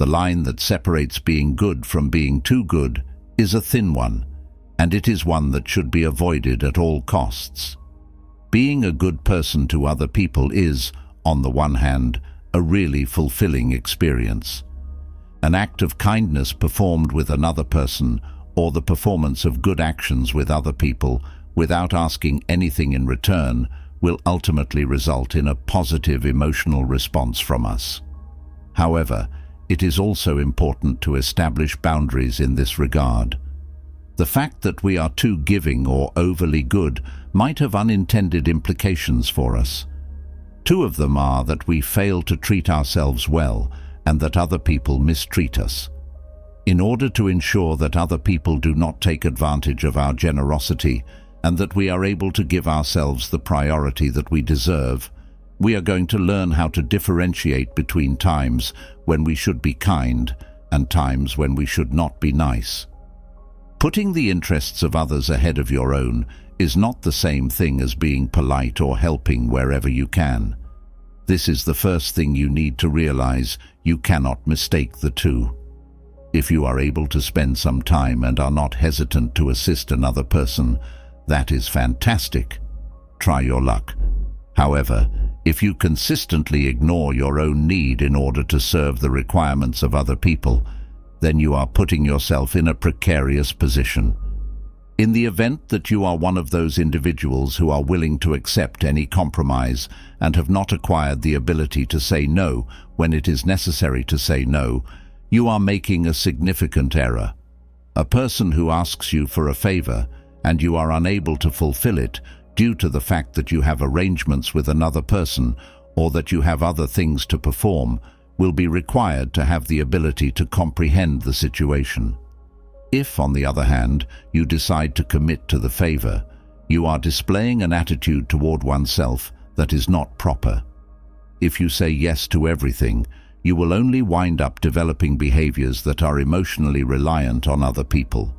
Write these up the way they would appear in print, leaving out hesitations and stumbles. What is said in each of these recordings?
The line that separates being good from being too good is a thin one, and it is one that should be avoided at all costs. Being a good person to other people is, on the one hand, a really fulfilling experience. An act of kindness performed with another person, or the performance of good actions with other people, without asking anything in return, will ultimately result in a positive emotional response from us. However, it is also important to establish boundaries in this regard. The fact that we are too giving or overly good might have unintended implications for us. Two of them are that we fail to treat ourselves well and that other people mistreat us. In order to ensure that other people do not take advantage of our generosity and that we are able to give ourselves the priority that we deserve, we are going to learn how to differentiate between times when we should be kind and times when we should not be nice. Putting the interests of others ahead of your own is not the same thing as being polite or helping wherever you can. This is the first thing you need to realize. You cannot mistake the two. If you are able to spend some time and are not hesitant to assist another person, that is fantastic. Try your luck. However, if you consistently ignore your own need in order to serve the requirements of other people, then you are putting yourself in a precarious position. In the event that you are one of those individuals who are willing to accept any compromise and have not acquired the ability to say no when it is necessary to say no, you are making a significant error. A person who asks you for a favor and you are unable to fulfill it due to the fact that you have arrangements with another person or that you have other things to perform will be required to have the ability to comprehend the situation. If, on the other hand, you decide to commit to the favor, you are displaying an attitude toward oneself that is not proper. If you say yes to everything, you will only wind up developing behaviors that are emotionally reliant on other people.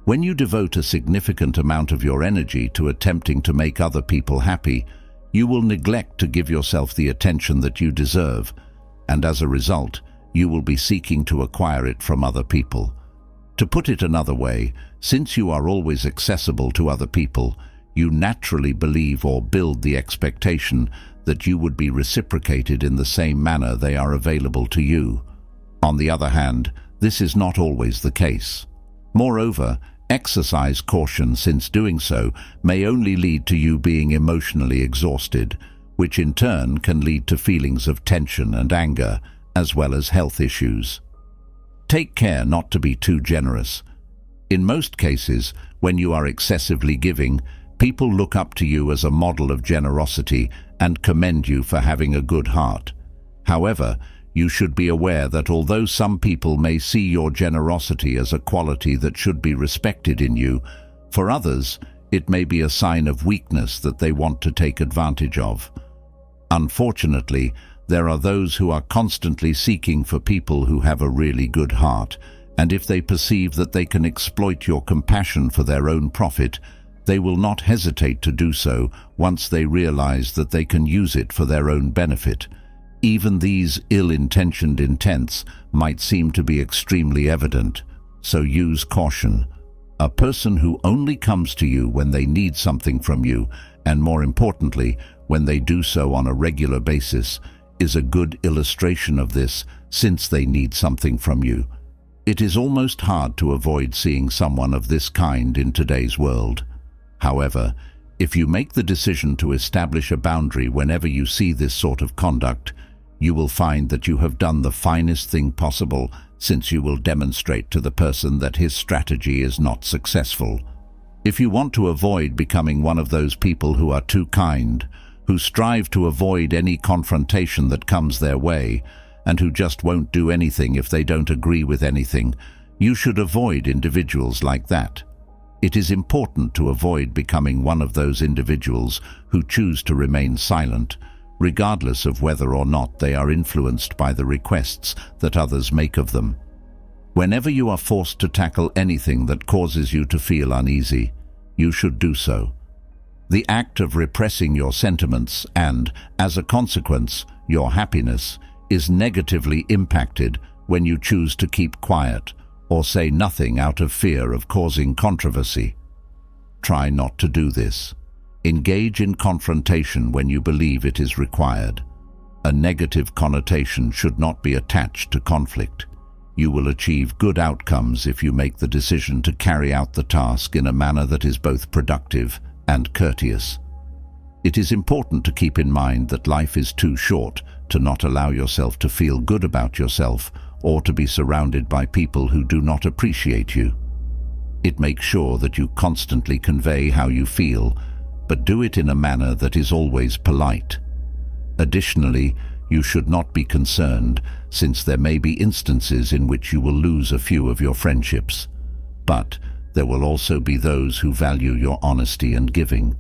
When you devote a significant amount of your energy to attempting to make other people happy, you will neglect to give yourself the attention that you deserve, and as a result, you will be seeking to acquire it from other people. To put it another way, since you are always accessible to other people, you naturally believe or build the expectation that you would be reciprocated in the same manner they are available to you. On the other hand, this is not always the case. Moreover, exercise caution, since doing so may only lead to you being emotionally exhausted, which in turn can lead to feelings of tension and anger, as well as health issues. Take care not to be too generous. In most cases, when you are excessively giving, people look up to you as a model of generosity and commend you for having a good heart. However, you should be aware that although some people may see your generosity as a quality that should be respected in you, for others, it may be a sign of weakness that they want to take advantage of. Unfortunately, there are those who are constantly seeking for people who have a really good heart, and if they perceive that they can exploit your compassion for their own profit, they will not hesitate to do so once they realize that they can use it for their own benefit. Even these ill-intentioned intents might seem to be extremely evident, so use caution. A person who only comes to you when they need something from you, and more importantly, when they do so on a regular basis, is a good illustration of this, since they need something from you. It is almost hard to avoid seeing someone of this kind in today's world. However, if you make the decision to establish a boundary whenever you see this sort of conduct, you will find that you have done the finest thing possible, since you will demonstrate to the person that his strategy is not successful. If you want to avoid becoming one of those people who are too kind, who strive to avoid any confrontation that comes their way, and who just won't do anything if they don't agree with anything, you should avoid individuals like that. It is important to avoid becoming one of those individuals who choose to remain silent, regardless of whether or not they are influenced by the requests that others make of them. Whenever you are forced to tackle anything that causes you to feel uneasy, you should do so. The act of repressing your sentiments and, as a consequence, your happiness, is negatively impacted when you choose to keep quiet or say nothing out of fear of causing controversy. Try not to do this. Engage in confrontation when you believe it is required. A negative connotation should not be attached to conflict. You will achieve good outcomes if you make the decision to carry out the task in a manner that is both productive and courteous. It is important to keep in mind that life is too short to not allow yourself to feel good about yourself or to be surrounded by people who do not appreciate you. It makes sure that you constantly convey how you feel, but do it in a manner that is always polite. Additionally, you should not be concerned, since there may be instances in which you will lose a few of your friendships. But there will also be those who value your honesty and giving.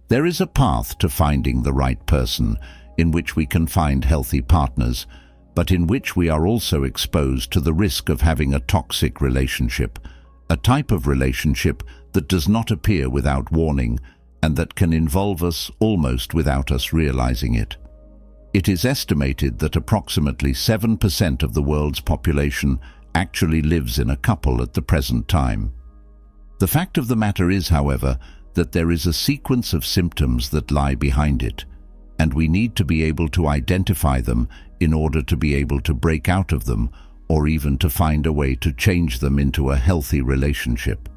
There is a path to finding the right person, in which we can find healthy partners, but in which we are also exposed to the risk of having a toxic relationship, a type of relationship that does not appear without warning and that can involve us almost without us realizing it. It is estimated that approximately 7% of the world's population actually lives in a couple at the present time. The fact of the matter is, however, that there is a sequence of symptoms that lie behind it, and we need to be able to identify them in order to be able to break out of them, or even to find a way to change them into a healthy relationship.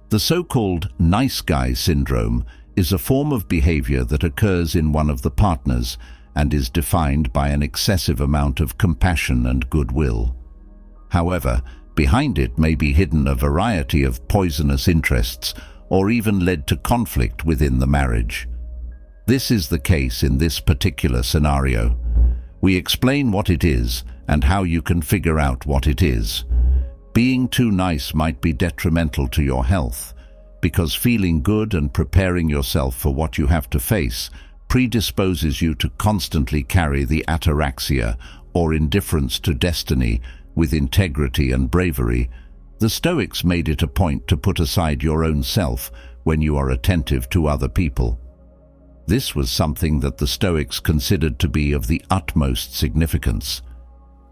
The so-called nice guy syndrome is a form of behavior that occurs in one of the partners and is defined by an excessive amount of compassion and goodwill. However, behind it may be hidden a variety of poisonous interests or even led to conflict within the marriage. This is the case in this particular scenario. We explain what it is and how you can figure out what it is. Being too nice might be detrimental to your health, because feeling good and preparing yourself for what you have to face predisposes you to constantly carry the ataraxia, or indifference to destiny, with integrity and bravery. The Stoics made it a point to put aside your own self when you are attentive to other people. This was something that the Stoics considered to be of the utmost significance.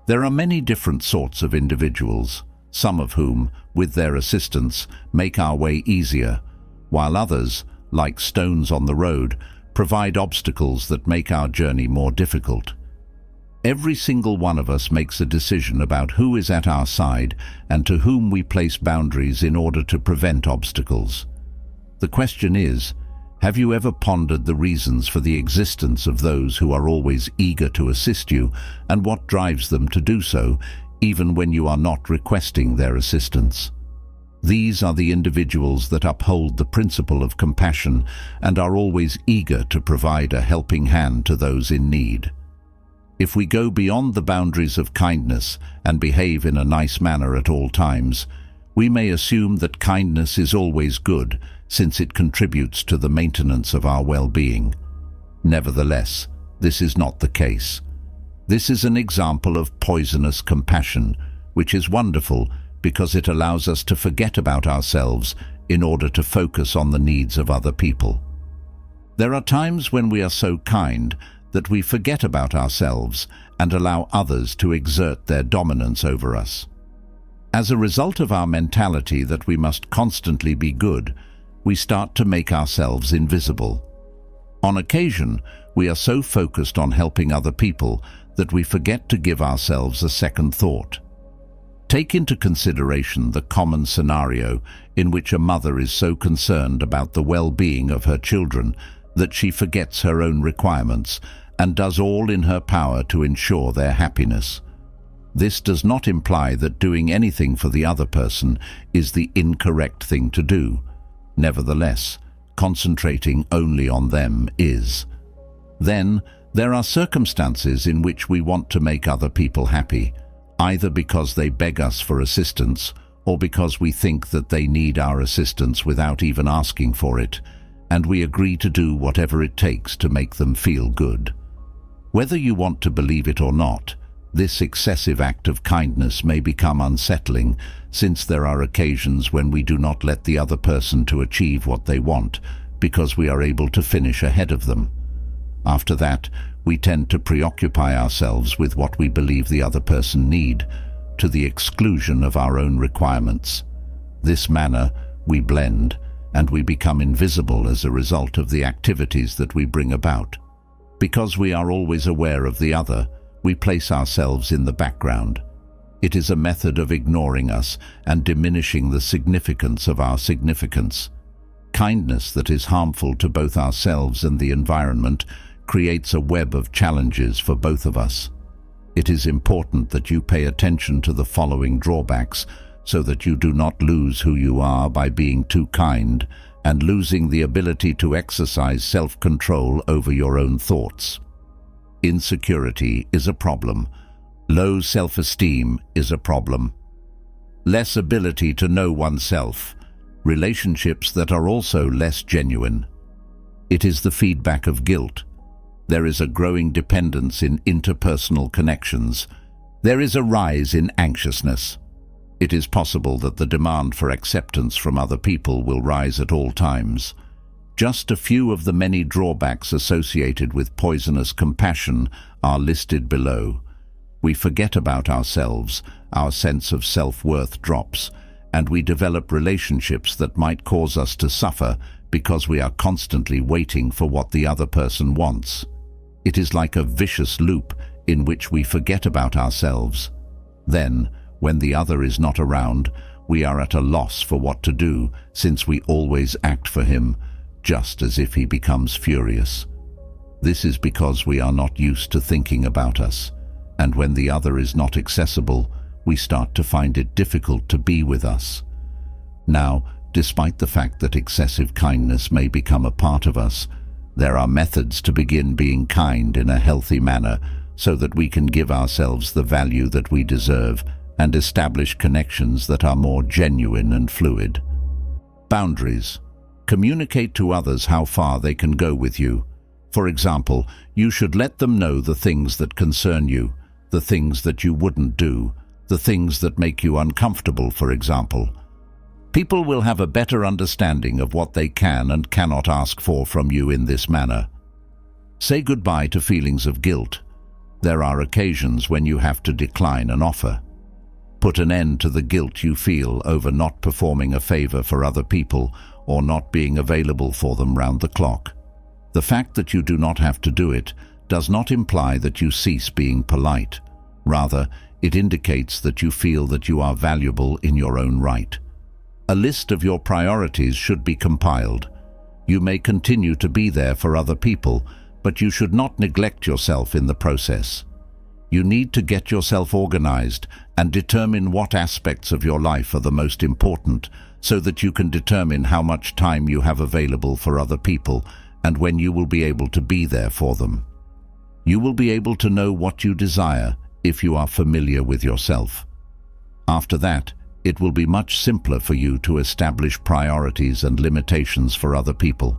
There are many different sorts of individuals, some of whom, with their assistance, make our way easier, while others, like stones on the road, provide obstacles that make our journey more difficult. Every single one of us makes a decision about who is at our side and to whom we place boundaries in order to prevent obstacles. The question is, have you ever pondered the reasons for the existence of those who are always eager to assist you, and what drives them to do so, even when you are not requesting their assistance? These are the individuals that uphold the principle of compassion and are always eager to provide a helping hand to those in need. If we go beyond the boundaries of kindness and behave in a nice manner at all times, we may assume that kindness is always good, since it contributes to the maintenance of our well-being. Nevertheless, this is not the case. This is an example of poisonous compassion, which is wonderful because it allows us to forget about ourselves in order to focus on the needs of other people. There are times when we are so kind that we forget about ourselves and allow others to exert their dominance over us. As a result of our mentality that we must constantly be good, we start to make ourselves invisible. On occasion, we are so focused on helping other people that we forget to give ourselves a second thought. Take into consideration the common scenario in which a mother is so concerned about the well-being of her children that she forgets her own requirements and does all in her power to ensure their happiness. This does not imply that doing anything for the other person is the incorrect thing to do. Nevertheless, concentrating only on them is. Then, there are circumstances in which we want to make other people happy, either because they beg us for assistance or because we think that they need our assistance without even asking for it, and we agree to do whatever it takes to make them feel good. Whether you want to believe it or not, this excessive act of kindness may become unsettling, since there are occasions when we do not let the other person to achieve what they want because we are able to finish ahead of them. After that, we tend to preoccupy ourselves with what we believe the other person need, to the exclusion of our own requirements. This manner, we blend, and we become invisible as a result of the activities that we bring about. Because we are always aware of the other, we place ourselves in the background. It is a method of ignoring us and diminishing the significance of our significance. Kindness that is harmful to both ourselves and the environment creates a web of challenges for both of us. It is important that you pay attention to the following drawbacks so that you do not lose who you are by being too kind and losing the ability to exercise self-control over your own thoughts. Insecurity is a problem. Low self-esteem is a problem. Less ability to know oneself. Relationships that are also less genuine. It is the feedback of guilt. There is a growing dependence in interpersonal connections. There is a rise in anxiousness. It is possible that the demand for acceptance from other people will rise at all times. Just a few of the many drawbacks associated with poisonous compassion are listed below. We forget about ourselves, our sense of self-worth drops, and we develop relationships that might cause us to suffer because we are constantly waiting for what the other person wants. It is like a vicious loop in which we forget about ourselves. Then, when the other is not around, we are at a loss for what to do, since we always act for him, just as if he becomes furious. This is because we are not used to thinking about us, and when the other is not accessible, we start to find it difficult to be with us. Now, despite the fact that excessive kindness may become a part of us, there are methods to begin being kind in a healthy manner so that we can give ourselves the value that we deserve and establish connections that are more genuine and fluid. Boundaries. Communicate to others how far they can go with you. For example, you should let them know the things that concern you, the things that you wouldn't do, the things that make you uncomfortable, for example. People will have a better understanding of what they can and cannot ask for from you in this manner. Say goodbye to feelings of guilt. There are occasions when you have to decline an offer. Put an end to the guilt you feel over not performing a favor for other people or not being available for them round the clock. The fact that you do not have to do it does not imply that you cease being polite. Rather, it indicates that you feel that you are valuable in your own right. A list of your priorities should be compiled. You may continue to be there for other people, but you should not neglect yourself in the process. You need to get yourself organized and determine what aspects of your life are the most important so that you can determine how much time you have available for other people and when you will be able to be there for them. You will be able to know what you desire if you are familiar with yourself. After that, it will be much simpler for you to establish priorities and limitations for other people,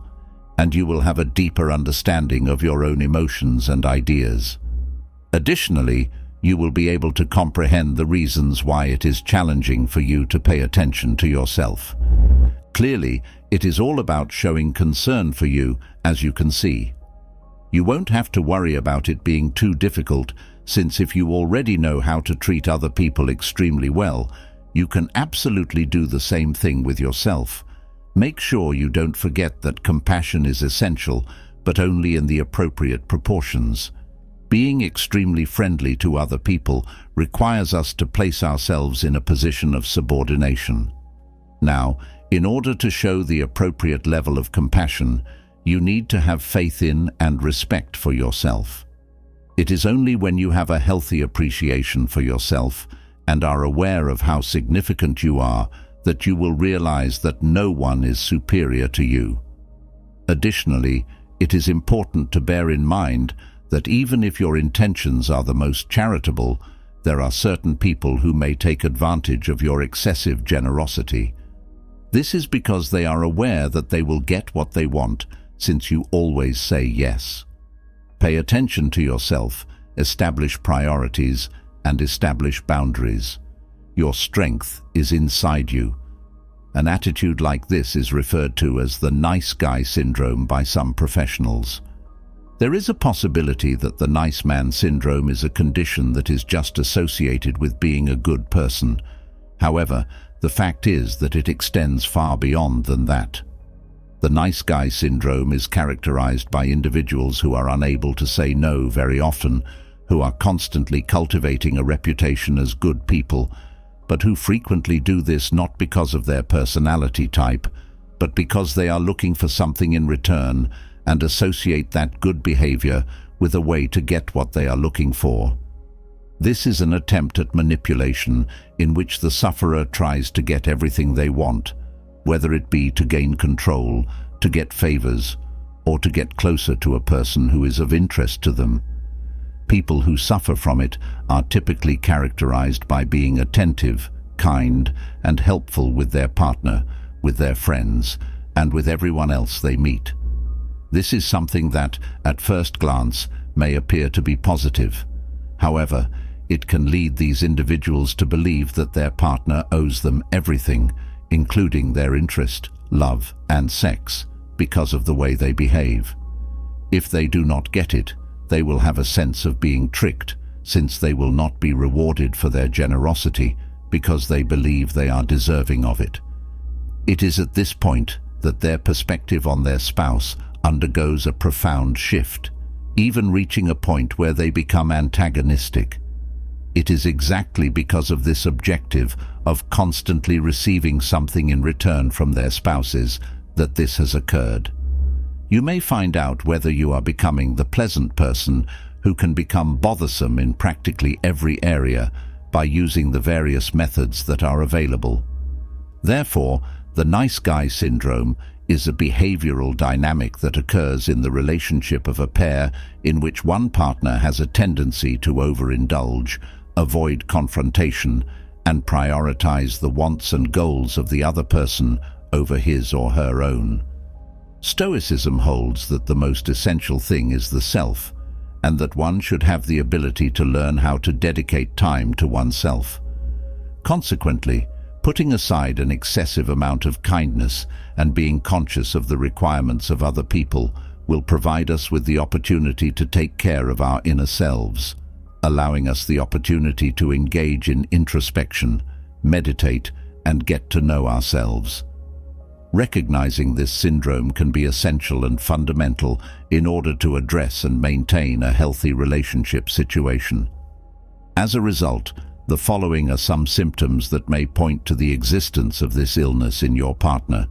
and you will have a deeper understanding of your own emotions and ideas. Additionally, you will be able to comprehend the reasons why it is challenging for you to pay attention to yourself. Clearly, it is all about showing concern for you, as you can see. You won't have to worry about it being too difficult, since if you already know how to treat other people extremely well, you can absolutely do the same thing with yourself. Make sure you don't forget that compassion is essential, but only in the appropriate proportions. Being extremely friendly to other people requires us to place ourselves in a position of subordination. Now, in order to show the appropriate level of compassion, you need to have faith in and respect for yourself. It is only when you have a healthy appreciation for yourself and are aware of how significant you are that you will realize that no one is superior to you. Additionally, it is important to bear in mind that even if your intentions are the most charitable, there are certain people who may take advantage of your excessive generosity. This is because they are aware that they will get what they want, since you always say yes. Pay attention to yourself, establish priorities, and establish boundaries. Your strength is inside you. An attitude like this is referred to as the nice guy syndrome by some professionals. There is a possibility that the nice man syndrome is a condition that is just associated with being a good person. However, the fact is that it extends far beyond than that. The nice guy syndrome is characterized by individuals who are unable to say no very often, who are constantly cultivating a reputation as good people, but who frequently do this not because of their personality type, but because they are looking for something in return and associate that good behavior with a way to get what they are looking for. This is an attempt at manipulation in which the sufferer tries to get everything they want, whether it be to gain control, to get favors, or to get closer to a person who is of interest to them. People who suffer from it are typically characterized by being attentive, kind, and helpful with their partner, with their friends, and with everyone else they meet. This is something that, at first glance, may appear to be positive. However, it can lead these individuals to believe that their partner owes them everything, including their interest, love, and sex, because of the way they behave. If they do not get it, they will have a sense of being tricked, since they will not be rewarded for their generosity because they believe they are deserving of it. It is at this point that their perspective on their spouse undergoes a profound shift, even reaching a point where they become antagonistic. It is exactly because of this objective of constantly receiving something in return from their spouses that this has occurred. You may find out whether you are becoming the pleasant person who can become bothersome in practically every area by using the various methods that are available. Therefore, the nice guy syndrome is a behavioral dynamic that occurs in the relationship of a pair in which one partner has a tendency to overindulge, avoid confrontation, and prioritize the wants and goals of the other person over his or her own. Stoicism holds that the most essential thing is the self, and that one should have the ability to learn how to dedicate time to oneself. Consequently, putting aside an excessive amount of kindness and being conscious of the requirements of other people will provide us with the opportunity to take care of our inner selves, allowing us the opportunity to engage in introspection, meditate, and get to know ourselves. Recognizing this syndrome can be essential and fundamental in order to address and maintain a healthy relationship situation. As a result, the following are some symptoms that may point to the existence of this illness in your partner.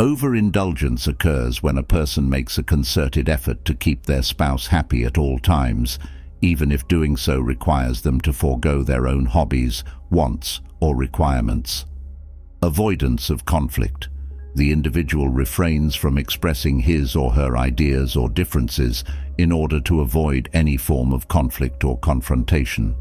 Overindulgence occurs when a person makes a concerted effort to keep their spouse happy at all times, even if doing so requires them to forego their own hobbies, wants, or requirements. Avoidance of conflict. The individual refrains from expressing his or her ideas or differences in order to avoid any form of conflict or confrontation.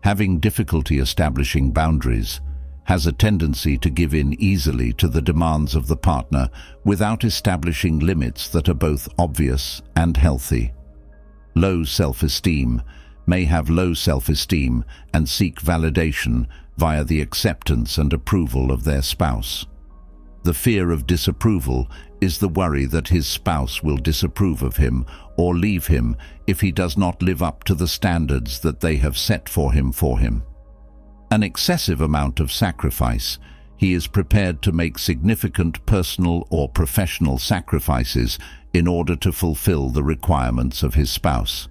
Having difficulty establishing boundaries. Has a tendency to give in easily to the demands of the partner without establishing limits that are both obvious and healthy. Low self-esteem. May have low self-esteem and seek validation via the acceptance and approval of their spouse. The fear of disapproval is the worry that his spouse will disapprove of him or leave him if he does not live up to the standards that they have set for him. An excessive amount of sacrifice. He is prepared to make significant personal or professional sacrifices in order to fulfill the requirements of his spouse.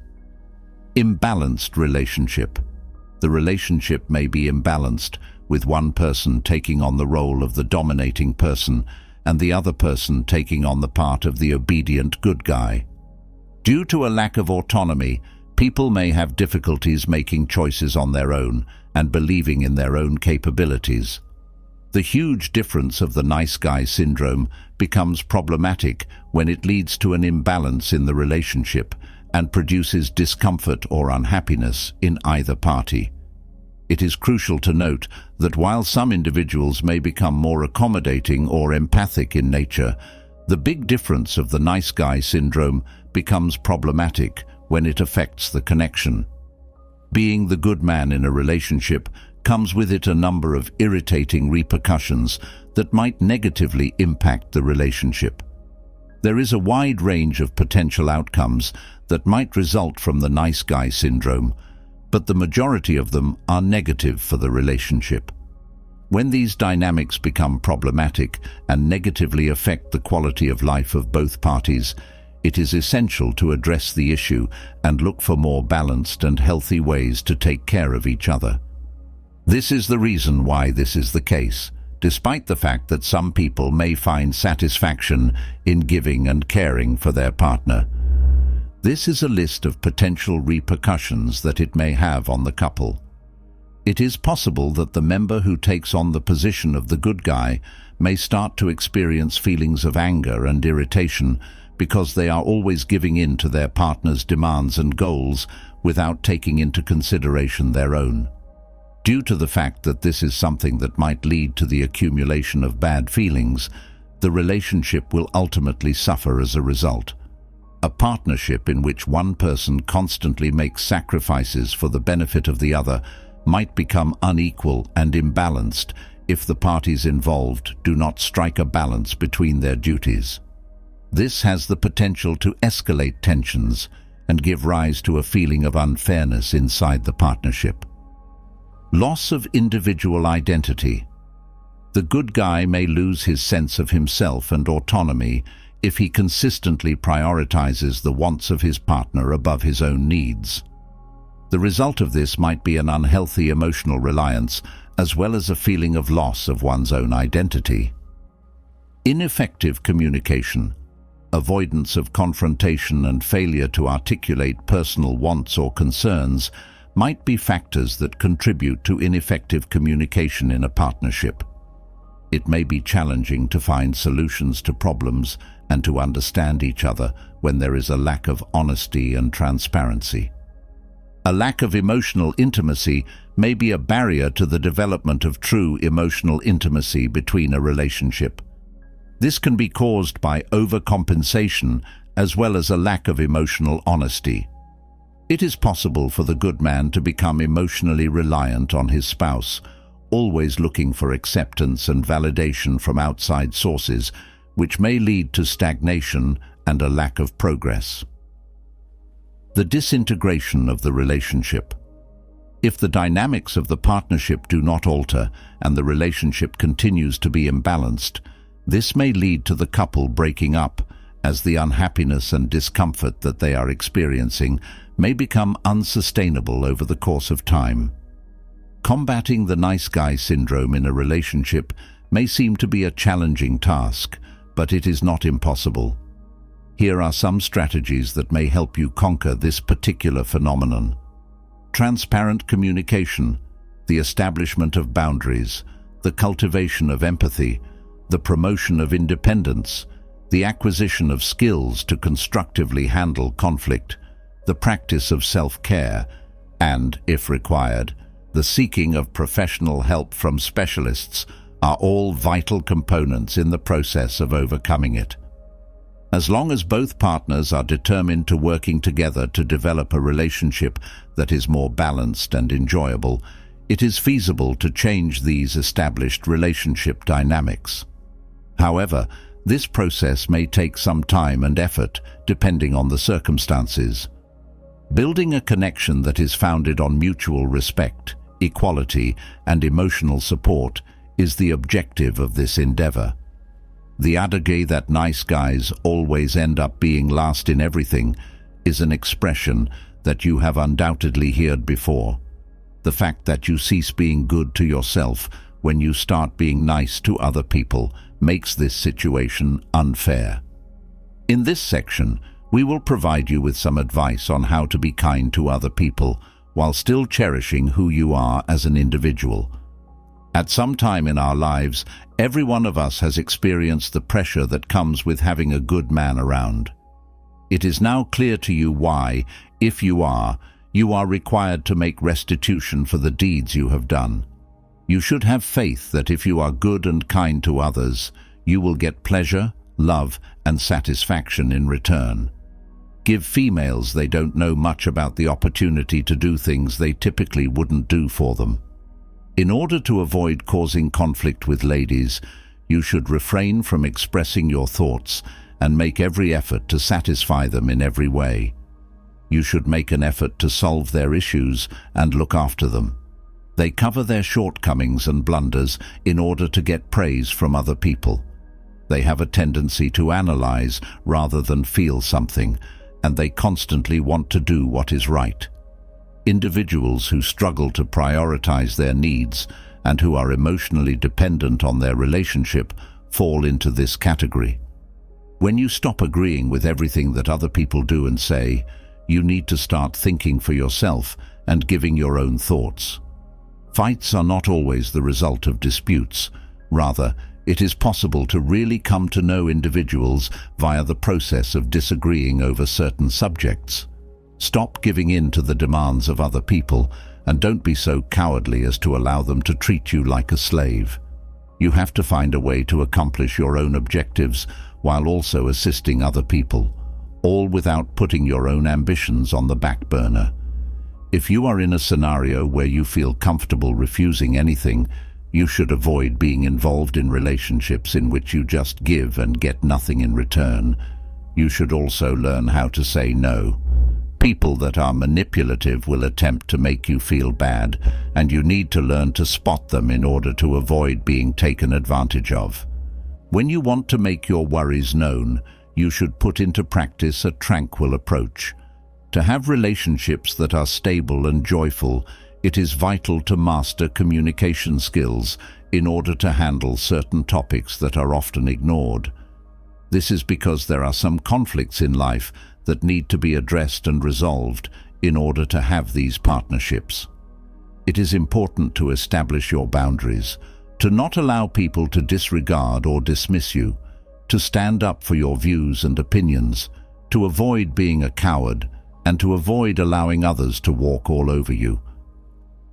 Imbalanced relationship. The relationship may be imbalanced, with one person taking on the role of the dominating person and the other person taking on the part of the obedient good guy. Due to a lack of autonomy, people may have difficulties making choices on their own and believing in their own capabilities. The huge difference of the nice guy syndrome becomes problematic when it leads to an imbalance in the relationship and produces discomfort or unhappiness in either party. It is crucial to note that while some individuals may become more accommodating or empathic in nature, the big difference of the nice guy syndrome becomes problematic when it affects the connection. Being the good man in a relationship comes with it a number of irritating repercussions that might negatively impact the relationship. There is a wide range of potential outcomes that might result from the nice guy syndrome, but the majority of them are negative for the relationship. When these dynamics become problematic and negatively affect the quality of life of both parties, it is essential to address the issue and look for more balanced and healthy ways to take care of each other. This is the reason why this is the case, despite the fact that some people may find satisfaction in giving and caring for their partner. This is a list of potential repercussions that it may have on the couple. It is possible that the member who takes on the position of the good guy may start to experience feelings of anger and irritation because they are always giving in to their partner's demands and goals without taking into consideration their own. Due to the fact that this is something that might lead to the accumulation of bad feelings, the relationship will ultimately suffer as a result. A partnership in which one person constantly makes sacrifices for the benefit of the other might become unequal and imbalanced if the parties involved do not strike a balance between their duties. This has the potential to escalate tensions and give rise to a feeling of unfairness inside the partnership. Loss of individual identity. The good guy may lose his sense of himself and autonomy if he consistently prioritizes the wants of his partner above his own needs. The result of this might be an unhealthy emotional reliance, as well as a feeling of loss of one's own identity. Ineffective communication. Avoidance of confrontation and failure to articulate personal wants or concerns might be factors that contribute to ineffective communication in a partnership. It may be challenging to find solutions to problems and to understand each other when there is a lack of honesty and transparency. A lack of emotional intimacy may be a barrier to the development of true emotional intimacy between a relationship. This can be caused by overcompensation as well as a lack of emotional honesty. It is possible for the good man to become emotionally reliant on his spouse, always looking for acceptance and validation from outside sources, which may lead to stagnation and a lack of progress. The disintegration of the relationship. If the dynamics of the partnership do not alter and the relationship continues to be imbalanced, this may lead to the couple breaking up, as the unhappiness and discomfort that they are experiencing may become unsustainable over the course of time. Combating the nice guy syndrome in a relationship may seem to be a challenging task, but it is not impossible. Here are some strategies that may help you conquer this particular phenomenon. Transparent communication, the establishment of boundaries, the cultivation of empathy, the promotion of independence, the acquisition of skills to constructively handle conflict, the practice of self-care, and, if required, the seeking of professional help from specialists are all vital components in the process of overcoming it. As long as both partners are determined to working together to develop a relationship that is more balanced and enjoyable, it is feasible to change these established relationship dynamics. However, this process may take some time and effort depending on the circumstances. Building a connection that is founded on mutual respect, equality, and emotional support is the objective of this endeavor. The adage that nice guys always end up being last in everything is an expression that you have undoubtedly heard before. The fact that you cease being good to yourself when you start being nice to other people makes this situation unfair. In this section, we will provide you with some advice on how to be kind to other people while still cherishing who you are as an individual. At some time in our lives, every one of us has experienced the pressure that comes with having a good man around. It is now clear to you why, if you are required to make restitution for the deeds you have done. You should have faith that if you are good and kind to others, you will get pleasure, love, and satisfaction in return. Give females they don't know much about the opportunity to do things they typically wouldn't do for them. In order to avoid causing conflict with ladies, you should refrain from expressing your thoughts and make every effort to satisfy them in every way. You should make an effort to solve their issues and look after them. They cover their shortcomings and blunders in order to get praise from other people. They have a tendency to analyze rather than feel something, and they constantly want to do what is right. Individuals who struggle to prioritize their needs and who are emotionally dependent on their relationship fall into this category. When you stop agreeing with everything that other people do and say, you need to start thinking for yourself and giving your own thoughts. Fights are not always the result of disputes. Rather, it is possible to really come to know individuals via the process of disagreeing over certain subjects. Stop giving in to the demands of other people, and don't be so cowardly as to allow them to treat you like a slave. You have to find a way to accomplish your own objectives while also assisting other people, all without putting your own ambitions on the back burner. If you are in a scenario where you feel comfortable refusing anything, you should avoid being involved in relationships in which you just give and get nothing in return. You should also learn how to say no. People that are manipulative will attempt to make you feel bad, and you need to learn to spot them in order to avoid being taken advantage of. When you want to make your worries known, you should put into practice a tranquil approach. To have relationships that are stable and joyful, it is vital to master communication skills in order to handle certain topics that are often ignored. This is because there are some conflicts in life that need to be addressed and resolved in order to have these partnerships. It is important to establish your boundaries, to not allow people to disregard or dismiss you, to stand up for your views and opinions, to avoid being a coward, and to avoid allowing others to walk all over you.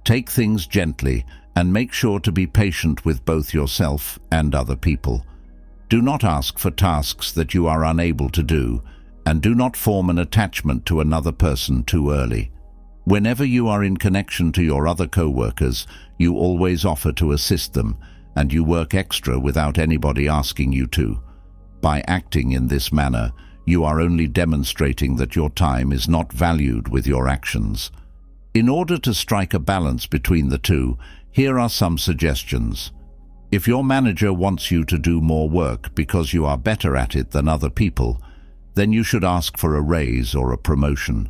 Take things gently and make sure to be patient with both yourself and other people. Do not ask for tasks that you are unable to do, and do not form an attachment to another person too early. Whenever you are in connection to your other co-workers, you always offer to assist them, and you work extra without anybody asking you to. By acting in this manner, you are only demonstrating that your time is not valued with your actions. In order to strike a balance between the two, here are some suggestions. If your manager wants you to do more work because you are better at it than other people, then you should ask for a raise or a promotion.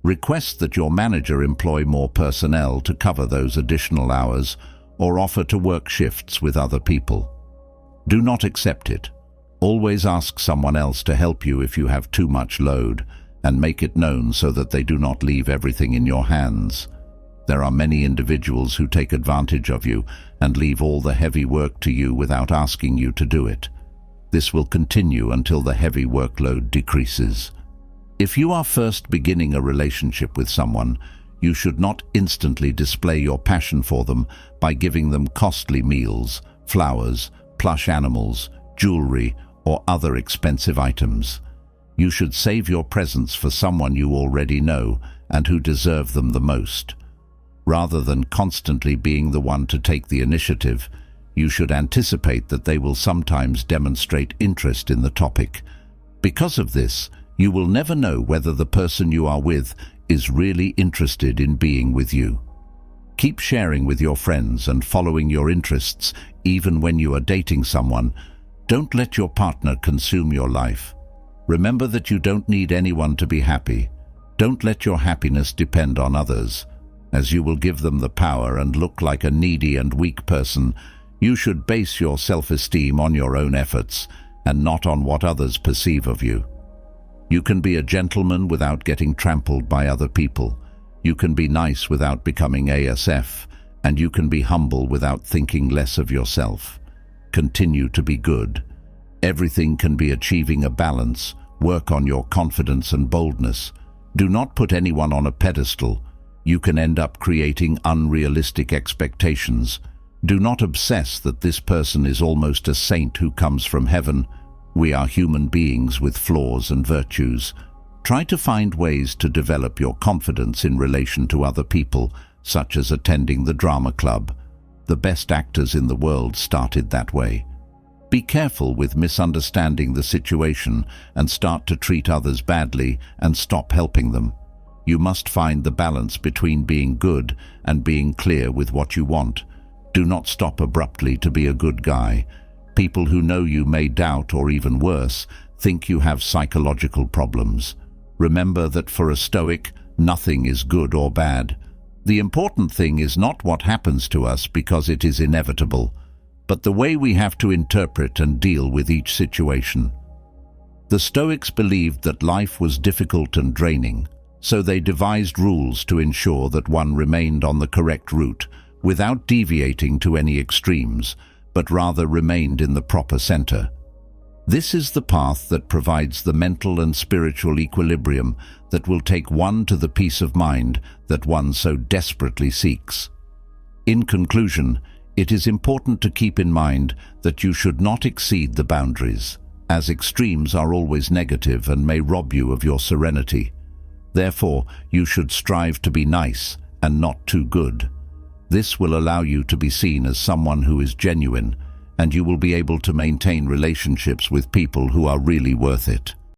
Request that your manager employ more personnel to cover those additional hours, or offer to work shifts with other people. Do not accept it. Always ask someone else to help you if you have too much load, and make it known so that they do not leave everything in your hands. There are many individuals who take advantage of you and leave all the heavy work to you without asking you to do it. This will continue until the heavy workload decreases. If you are first beginning a relationship with someone, you should not instantly display your passion for them by giving them costly meals, flowers, plush animals, jewelry, or other expensive items. You should save your presents for someone you already know and who deserve them the most. Rather than constantly being the one to take the initiative, you should anticipate that they will sometimes demonstrate interest in the topic. Because of this, you will never know whether the person you are with is really interested in being with you. Keep sharing with your friends and following your interests even when you are dating someone. Don't let your partner consume your life. Remember that you don't need anyone to be happy. Don't let your happiness depend on others, as you will give them the power and look like a needy and weak person. You should base your self-esteem on your own efforts and not on what others perceive of you. You can be a gentleman without getting trampled by other people. You can be nice without becoming ASF, and you can be humble without thinking less of yourself. Continue to be good. Everything can be achieving a balance. Work on your confidence and boldness. Do not put anyone on a pedestal. You can end up creating unrealistic expectations. Do not obsess that this person is almost a saint who comes from heaven. We are human beings with flaws and virtues. Try to find ways to develop your confidence in relation to other people, such as attending the drama club. The best actors in the world started that way. Be Be careful with misunderstanding the situation and start to treat others badly and stop helping them. You must find the balance between being good and being clear with what you want. Do not stop abruptly to be a good guy. People who know you may doubt, or even worse, think you have psychological problems. Remember that for a Stoic, nothing is good or bad. The important thing is not what happens to us because it is inevitable, but the way we have to interpret and deal with each situation. The Stoics believed that life was difficult and draining, so they devised rules to ensure that one remained on the correct route without deviating to any extremes, but rather remained in the proper center. This is the path that provides the mental and spiritual equilibrium that will take one to the peace of mind that one so desperately seeks. In conclusion, it is important to keep in mind that you should not exceed the boundaries, as extremes are always negative and may rob you of your serenity. Therefore, you should strive to be nice and not too good. This will allow you to be seen as someone who is genuine, and you will be able to maintain relationships with people who are really worth it.